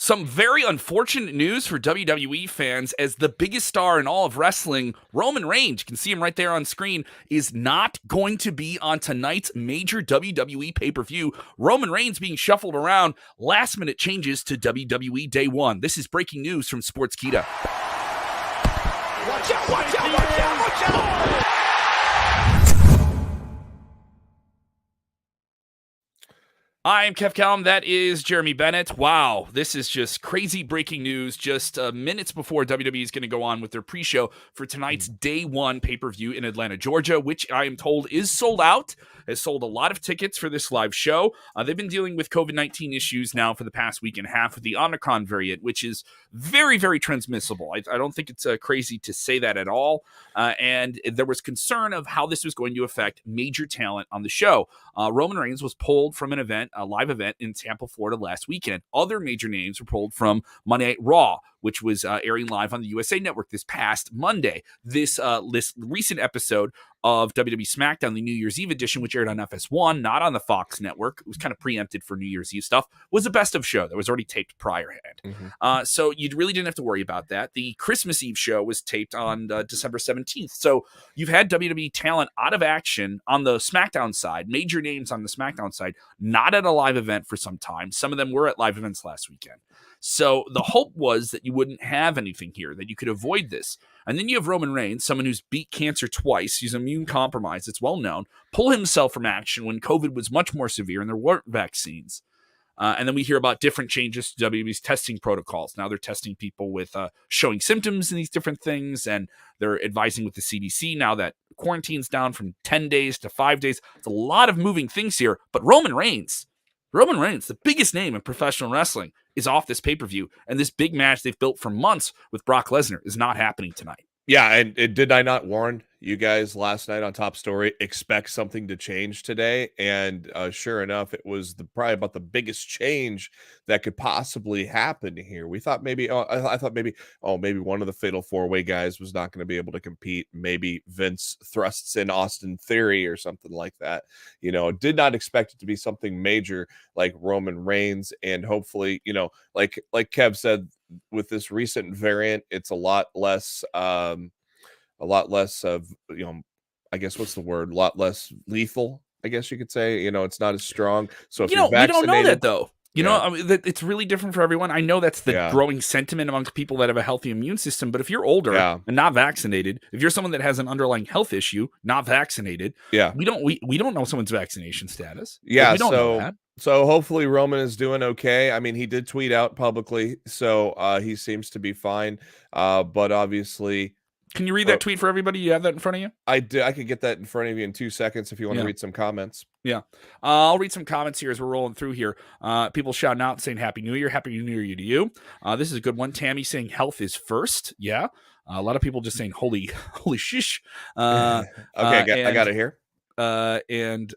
Some very unfortunate news for WWE fans as the biggest star in all of wrestling, Roman Reigns, you can see him right there on screen, is not going to be on tonight's major WWE pay-per-view. Roman Reigns being shuffled around, last-minute changes to WWE Day 1. This is breaking news from Sportskeeda. Watch out, watch out, watch out, watch out! I'm Kev Callum. That is Jeremy Bennett. Wow, this is just crazy breaking news. Just minutes before WWE is going to go on with their pre-show for tonight's Day 1 pay-per-view in Atlanta, Georgia, which I am told is sold out. Has sold a lot of tickets for this live show. They've been dealing with COVID-19 issues now for the past week and a half with the Omicron variant, which is very, very transmissible. I don't think it's crazy to say that at all. And there was concern of how this was going to affect major talent on the show. Roman Reigns was pulled from an event, a live event in Tampa, Florida last weekend. Other major names were pulled from Monday Night Raw, which was airing live on the USA Network this past Monday. This recent episode of WWE SmackDown, the New Year's Eve edition, which aired on FS1, not on the Fox network, it was kind of preempted for New Year's Eve stuff, was a best of show that was already taped priorhand. So you really didn't have to worry about that. The Christmas Eve show was taped on December 17th. So you've had WWE talent out of action on the SmackDown side, major names on the SmackDown side, not at a live event for some time. Some of them were at live events last weekend. So the hope was that you wouldn't have anything here, that you could avoid this. And then you have Roman Reigns, someone who's beat cancer twice. He's immune compromised. It's well known. Pull himself from action when COVID was much more severe and there weren't vaccines. And then we hear about different changes to WWE's testing protocols. Now they're testing people with showing symptoms and these different things, and they're advising with the CDC now that quarantine's down from 10 days to 5 days. It's a lot of moving things here. But Roman Reigns, the biggest name in professional wrestling, is off this pay-per-view, and this big match they've built for months with Brock Lesnar is not happening tonight. Yeah, and did I not warn you guys last night on Top Story, expect something to change today? And sure enough, it was probably about the biggest change that could possibly happen here. We thought maybe, I thought maybe one of the Fatal 4-Way guys was not going to be able to compete. Maybe Vince thrusts in Austin Theory or something like that. You know, did not expect it to be something major like Roman Reigns. And hopefully, you know, like Kev said, with this recent variant, it's a lot less of, you know, I guess what's the word? A lot less lethal, I guess you could say. You know, it's not as strong. So if you're vaccinated, we don't know that though. You know, I mean, it's really different for everyone. I know that's the growing sentiment amongst people that have a healthy immune system. But if you're older and not vaccinated, if you're someone that has an underlying health issue, not vaccinated, we don't know someone's vaccination status. Yeah, we don't know that. So hopefully Roman is doing okay. I mean, he did tweet out publicly, so he seems to be fine. But obviously, can you read that tweet for everybody? You have that in front of you? I could get that in front of you in 2 seconds if you want to read some comments. Yeah. I'll read some comments here as we're rolling through here. People shouting out saying Happy New Year to you. This is a good one. Tammy saying health is first. Yeah. A lot of people just saying holy shish. Okay, I got it here. And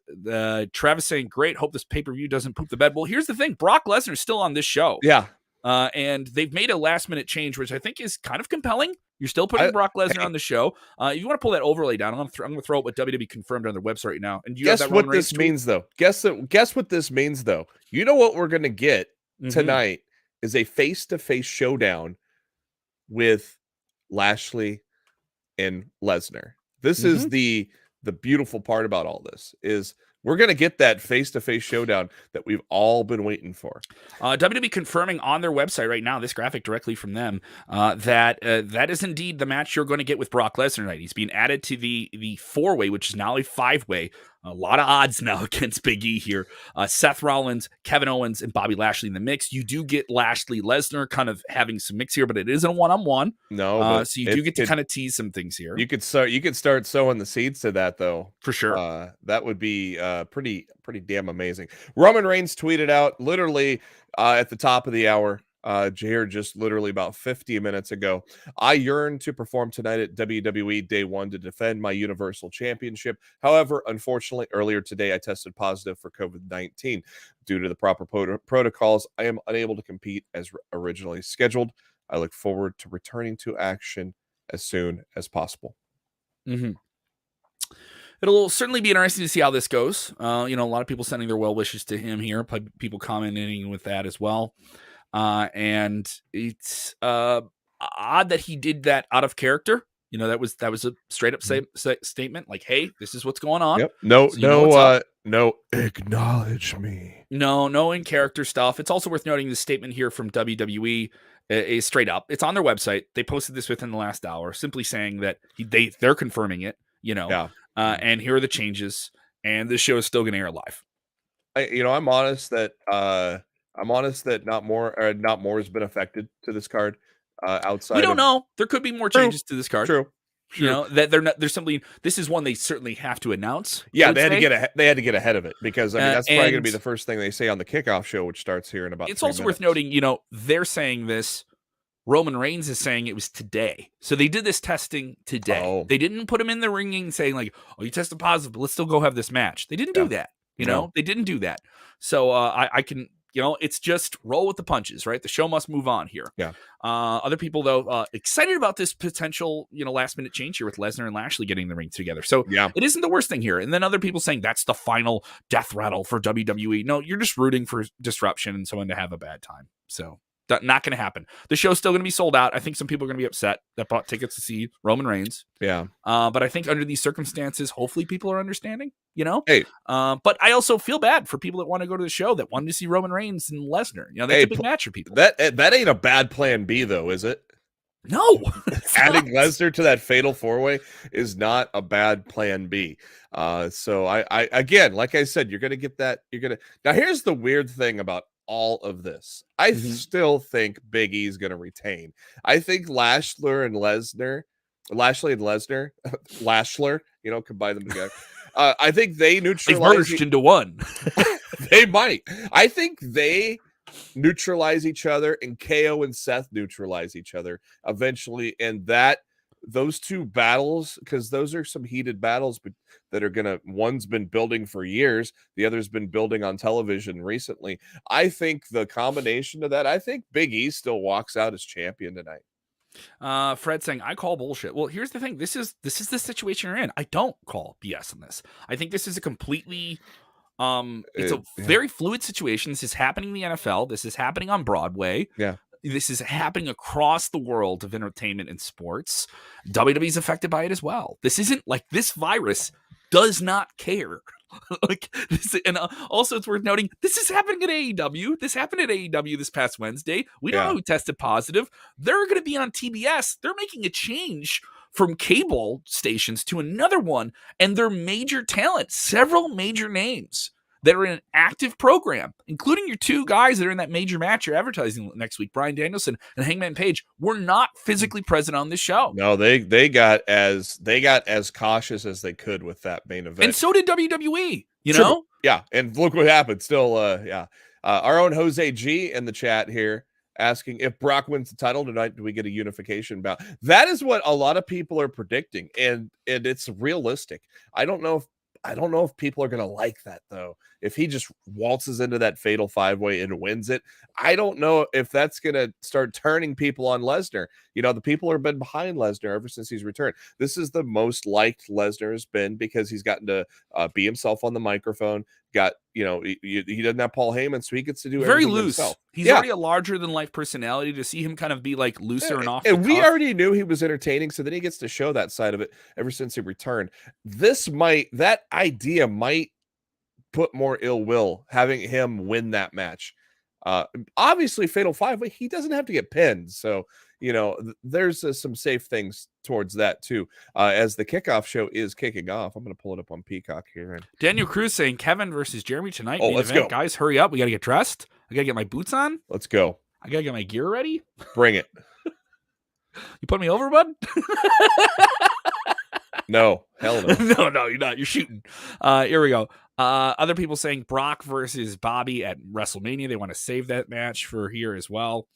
Travis saying, great, hope this pay-per-view doesn't poop the bed. Well, here's the thing. Brock Lesnar is still on this show. Yeah. And they've made a last-minute change, which I think is kind of compelling. You're still putting Brock Lesnar on the show. If you want to pull that overlay down, I'm going to throw up what WWE confirmed on their website right now. And guess what this means, though. Guess what this means, though. You know what we're going to get tonight is a face-to-face showdown with Lashley and Lesnar. This is the beautiful part about all this is we're going to get that face-to-face showdown that we've all been waiting for. WWE confirming on their website right now, this graphic directly from them, that is indeed the match you're going to get with Brock Lesnar tonight. He's being added to the 4-way, which is now a 5-way. A lot of odds now against Big E here. Seth Rollins, Kevin Owens, and Bobby Lashley in the mix. You do get Lashley Lesnar kind of having some mix here, but it isn't a one-on-one. No, so you do get to kind of tease some things here. You could start sowing the seeds to that, though. For sure. That would be pretty damn amazing. Roman Reigns tweeted out literally at the top of the hour. Here just literally about 50 minutes ago. I yearn to perform tonight at WWE Day 1 to defend my Universal Championship. However, unfortunately, earlier today I tested positive for COVID-19. Due to the proper protocols, I am unable to compete as originally scheduled. I look forward to returning to action as soon as possible. It'll certainly be interesting to see how this goes. A lot of people sending their well wishes to him here. People commenting with that as well. And it's odd that he did that out of character. You know, that was a straight up statement like, hey, this is what's going on. Yep. No, So you know what's up. no, acknowledge me. No in character stuff. It's also worth noting the statement here from WWE is straight up. It's on their website. They posted this within the last hour, simply saying that they're confirming it, you know, Yeah. and here are the changes, and this show is still going to air live. I'm honest that not more has been affected to this card outside We don't of know. There could be more True. changes to this card. True. You know, that there's simply, this is one they certainly have to announce. Yeah, they had to get ahead of it, because I mean that's probably going to be and the first thing they say on the kickoff show, which starts here in about it's 3 also minutes. worth noting, you know, they're saying this. Roman Reigns is saying it was today. So they did this testing today. Oh. They didn't put him in the ring saying like, oh, you tested positive, but let's still go have this match. They didn't do that. You know, they didn't do that. So I can, you know, it's just roll with the punches, right? The show must move on here. Yeah. Other people, though, excited about this potential, you know, last minute change here with Lesnar and Lashley getting in the ring together. So it isn't the worst thing here. And then other people saying that's the final death rattle for WWE. No, you're just rooting for disruption and someone to have a bad time. So not going to happen. The show's still going to be sold out. I think some people are going to be upset that bought tickets to see Roman Reigns. Yeah. But I think under these circumstances, hopefully people are understanding, you know? Hey. But I also feel bad for people that want to go to the show that wanted to see Roman Reigns and Lesnar. You know, that's a big match for people. That ain't a bad plan B, though, is it? No. Adding Lesnar to that fatal 4-way is not a bad plan B. So I again, like I said, you're going to get that. Now, here's the weird thing about all of this. I still think Big E's going to retain. I think Lashley and Lesnar, you know, combine them together. I think they neutralize. They've merged into one. They might. I think they neutralize each other, and KO and Seth neutralize each other eventually. And those two battles, because those are some heated battles, but that are one's been building for years, the other's been building on television recently. I think the combination of that, I think Big E still walks out as champion tonight. Fred saying, I call bullshit. Well, here's the thing. This is the situation you're in. I don't call BS in this. I think this is a completely it's a very fluid situation. This is happening in the NFL. This is happening on Broadway. Yeah. This is happening across the world of entertainment and sports. WWE is affected by it as well. This isn't like this virus does not care. Like this, and also it's worth noting this is happening at AEW. This happened at AEW this past Wednesday. We don't know who tested positive. They're going to be on TBS. They're making a change from cable stations to another one, and their major talent, several major names that are in an active program, including your two guys that are in that major match you're advertising next week, Bryan Danielson and Hangman Page, were not physically present on this show. No, they got as cautious as they could with that main event. And so did WWE, you know? Yeah, and look what happened. Still, our own Jose G in the chat here asking if Brock wins the title tonight, do we get a unification bout? That is what a lot of people are predicting, and it's realistic. I don't know if people are going to like that, though. If he just waltzes into that fatal 5-way and wins it, I don't know if that's going to start turning people on Lesnar. You know, the people have been behind Lesnar ever since he's returned. This is the most liked Lesnar has been because he's gotten to be himself on the microphone. He doesn't have Paul Heyman, so he gets to do very everything loose. himself. He's already a larger than life personality. To see him kind of be like looser and off. And we already knew he was entertaining, so then he gets to show that side of it ever since he returned. That idea might put more ill will having him win that match. Obviously, fatal 5-way, he doesn't have to get pinned, so you know there's some safe things towards that too. As the kickoff show is kicking off, I'm going to pull it up on Peacock here. Daniel Cruz saying Kevin versus Jeremy tonight. Oh, let's go, guys! Hurry up, we got to get dressed. I got to get my boots on. Let's go. I got to get my gear ready. Bring it. You put me over, bud? No, hell no. No, you're not. You're shooting. Here we go. Other people saying Brock versus Bobby at WrestleMania. They want to save that match for here as well.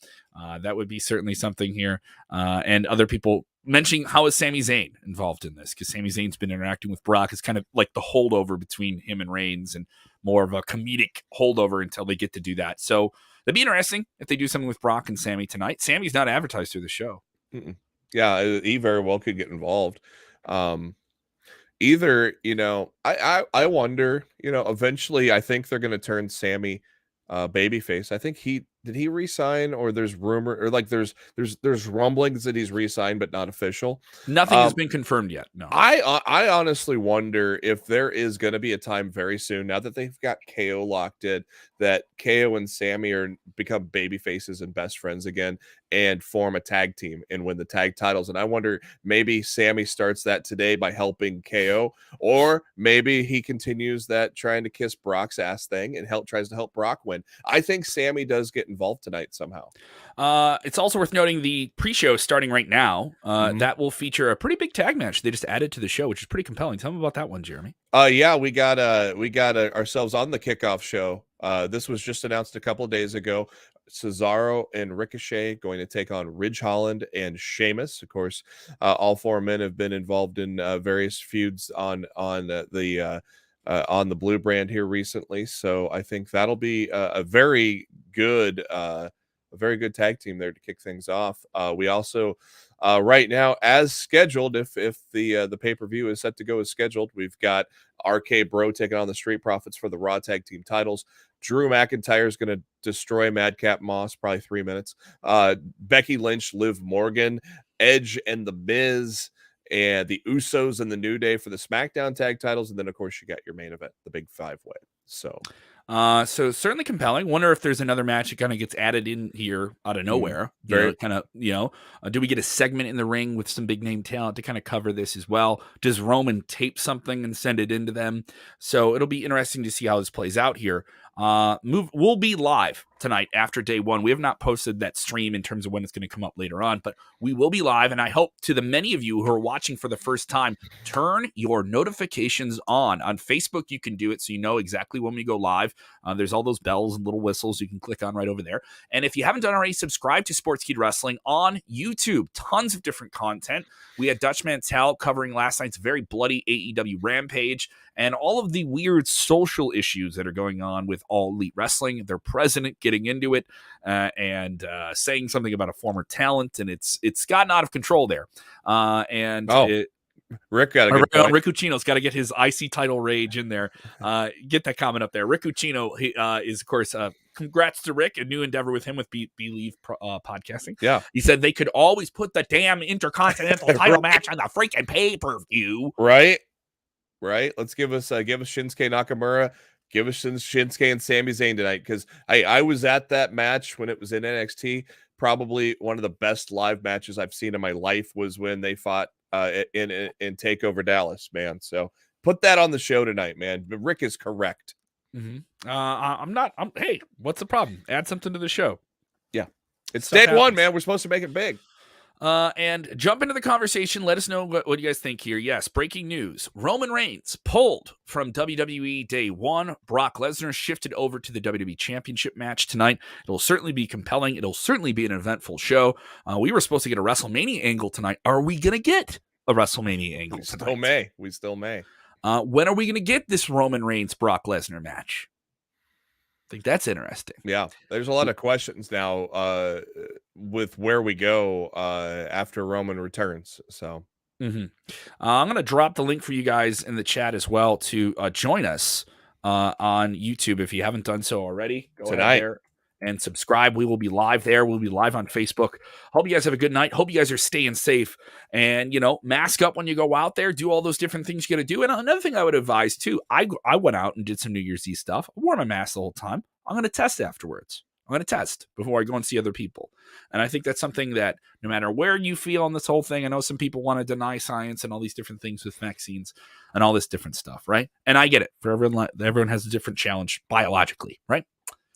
That would be certainly something here. And other people mentioning how is Sami Zayn involved in this, because Sami Zayn's been interacting with Brock. It's kind of like the holdover between him and Reigns, and more of a comedic holdover until they get to do that. So that'd be interesting if they do something with Brock and Sami tonight. Sami's not advertised through the show. Yeah, he very well could get involved. Either, I wonder, eventually I think they're going to turn Sami babyface. I think did he resign, or there's rumor, or like there's rumblings that he's re-signed but not official. Nothing has been confirmed yet. No. I honestly wonder if there is going to be a time very soon, now that they've got KO locked in, that KO and Sammy are become baby faces and best friends again and form a tag team and win the tag titles. And I wonder, maybe Sammy starts that today by helping KO, or maybe he continues that trying to kiss Brock's ass thing and tries to help Brock win. I think Sammy does get involved tonight somehow. It's also worth noting the pre-show starting right now. That will feature a pretty big tag match they just added to the show, which is pretty compelling. Tell me about that one, Jeremy. Yeah, we got ourselves on the kickoff show. This was just announced a couple of days ago. Cesaro and Ricochet going to take on Ridge Holland and Sheamus. Of course, all four men have been involved in various feuds on the Blue brand here recently. So I think that'll be a very good tag team there to kick things off. We also right now, as scheduled, if the pay-per-view is set to go as scheduled, we've got RK Bro taking on the Street Profits for the Raw Tag Team titles. Drew McIntyre is going to destroy Madcap Moss, probably 3 minutes. Becky Lynch, Liv Morgan, Edge and The Miz, and the Usos and the New Day for the SmackDown tag titles. And then, of course, you got your main event, the Big Five-Way. So certainly compelling. Wonder if there's another match that kind of gets added in here out of nowhere. Do we get a segment in the ring with some big name talent to kind of cover this as well? Does Roman tape something and send it into them? So it'll be interesting to see how this plays out here. We'll be live tonight after day one. We have not posted that stream in terms of when it's going to come up later on, but we will be live. And I hope to the many of you who are watching for the first time, turn your notifications on. On Facebook, you can do it so you know exactly when we go live. There's all those bells and little whistles you can click on right over there. And if you haven't done already, subscribe to Sportskeeda Wrestling on YouTube. Tons of different content. We had Dutch Mantel covering last night's very bloody AEW Rampage and all of the weird social issues that are going on with All Elite Wrestling. Their president getting into it and saying something about a former talent, and it's gotten out of control there. Rick got a good point. Rick Ucchino's got to get his IC title rage in there. Get that comment up there. Rick Ucchino is, of course, congrats to Rick, a new endeavor with him with Believe podcasting. Yeah. He said they could always put the damn Intercontinental title match on the freaking pay-per-view. Right. Let's give us Shinsuke Nakamura. Give us Shinsuke and Sami Zayn tonight, because I was at that match when it was in NXT. Probably one of the best live matches I've seen in my life was when they fought in TakeOver Dallas, man. So put that on the show tonight, man. Rick is correct. Mm-hmm. Hey, what's the problem? Add something to the show. Yeah, it's day one, man. We're supposed to make it big. And jump into the conversation. Let us know what you guys think here. Yes, breaking news. Roman Reigns pulled from WWE day one. Brock Lesnar shifted over to the WWE Championship match tonight. It'll certainly be compelling. It'll certainly be an eventful show. We were supposed to get a WrestleMania angle tonight. Are we going to get a WrestleMania angle tonight? We still may. When are we going to get this Roman Reigns Brock Lesnar match? I think that's interesting. Yeah, there's a lot of questions now with where we go after Roman returns. So I'm going to drop the link for you guys in the chat as well to join us on YouTube if you haven't done so already. Go tonight ahead there and subscribe. We will be live there. We'll be live on Facebook. Hope you guys have a good night. Hope you guys are staying safe. And, mask up when you go out there. Do all those different things you got to do. And another thing I would advise, too, I went out and did some New Year's Eve stuff. I wore my mask the whole time. I'm going to test afterwards. I'm going to test before I go and see other people. And I think that's something that no matter where you feel on this whole thing, I know some people want to deny science and all these different things with vaccines and all this different stuff, right? And I get it. For everyone has a different challenge biologically, right?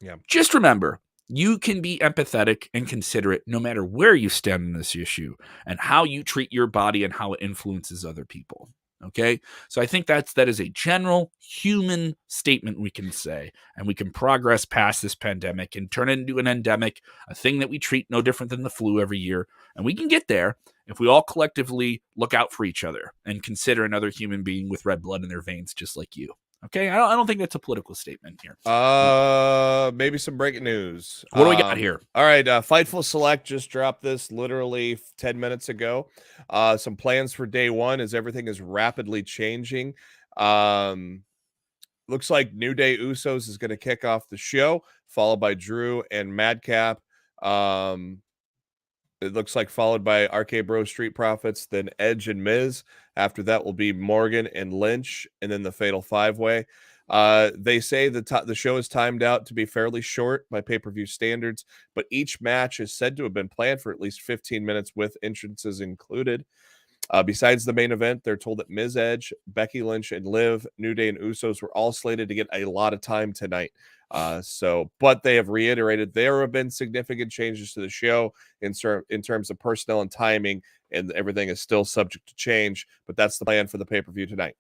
Yeah. Just remember, you can be empathetic and considerate no matter where you stand in this issue and how you treat your body and how it influences other people. Okay, so I think that is a general human statement we can say, and we can progress past this pandemic and turn it into an endemic, a thing that we treat no different than the flu every year. And we can get there if we all collectively look out for each other and consider another human being with red blood in their veins, just like you. Okay, I don't think that's a political statement here. Maybe some breaking news. What do we got here? All right, Fightful Select just dropped this literally 10 minutes ago. Some plans for day one as everything is rapidly changing. Looks like New Day Usos is going to kick off the show, followed by Drew and Madcap. It looks like followed by RK Bro, Street Profits, then Edge and Miz. After that will be Morgan and Lynch, and then the Fatal 5-Way. They say the show is timed out to be fairly short by pay-per-view standards, but each match is said to have been planned for at least 15 minutes with entrances included. Besides the main event, they're told that Miz, Edge, Becky Lynch, and Liv, New Day, and Usos were all slated to get a lot of time tonight. But they have reiterated there have been significant changes to the show in terms of personnel and timing, and everything is still subject to change. But that's the plan for the pay-per-view tonight.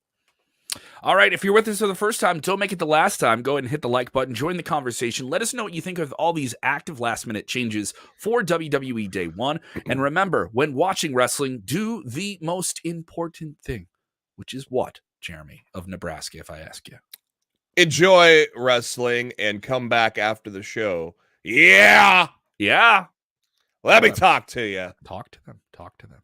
All right, if you're with us for the first time, don't make it the last time. Go ahead and hit the like button, join the conversation. Let us know what you think of all these active last-minute changes for WWE Day 1. And remember, when watching wrestling, do the most important thing, which is what, Jeremy of Nebraska, if I ask you? Enjoy wrestling and come back after the show. Yeah! Yeah! Let me talk to you. Talk to them. Talk to them.